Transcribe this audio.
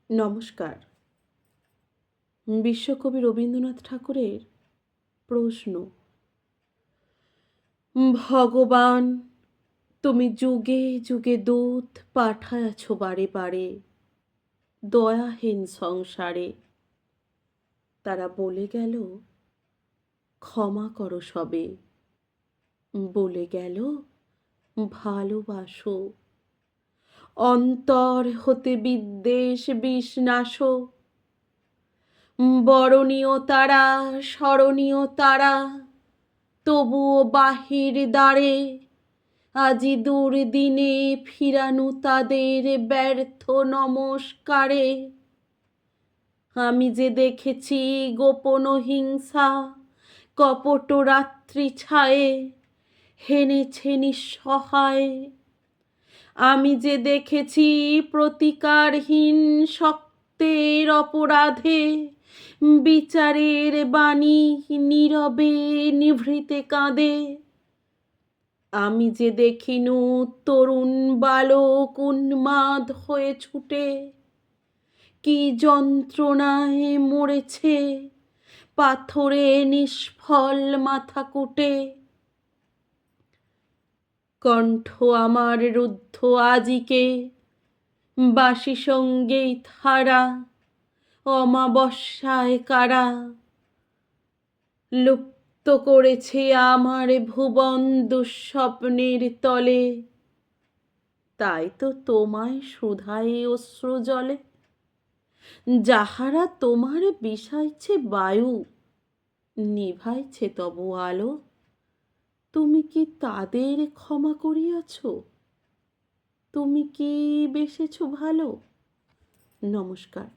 নমস্কার। বিশ্বকবি রবীন্দ্রনাথ ঠাকুরের প্রশ্ন। ভগবান, তুমি যুগে যুগে দূত পাঠায়াছ বারে বারে দয়াহীন সংসারে। তারা বলে গেল ক্ষমা করো সবে, বলে গেল ভালোবাসো। অন্তর হতে বিদ্বেষ বিষ বরণীয় তারা, স্মরণীয় তারা, তবুও বাহির দ্বারে আজি দুর্দিনে ফিরানু তাদের ব্যর্থ নমস্কারে। আমি যে দেখেছি গোপন হিংসা কপট রাত্রি ছায়ে হেনেছে নিঃসহায়। আমি যে দেখেছি প্রতিকারহীন শক্তের অপরাধে বিচারের বাণী নীরবে নিভৃতে কাঁদে। আমি যে দেখিনু তরুণ বালক উন্মাদ হয়ে ছুটে কি যন্ত্রণায় মরেছে পাথরে নিষ্ফল মাথা কুটে। কণ্ঠ আমার রুদ্ধ আজিকে বাসি সঙ্গেই থারা অমাবস্যায় কারা লুপ্ত করেছে আমার ভুবন দুঃস্বপ্নের তলে। তাই তো তোমায় শুধাই অশ্রু জলে, যাহারা তোমার বিষাইছে বায়ু নিভাইছে তবু আলো। তুমি কি তাদের ক্ষমা করিয়াছ? তুমি কি বেসেছ ভালো? নমস্কার।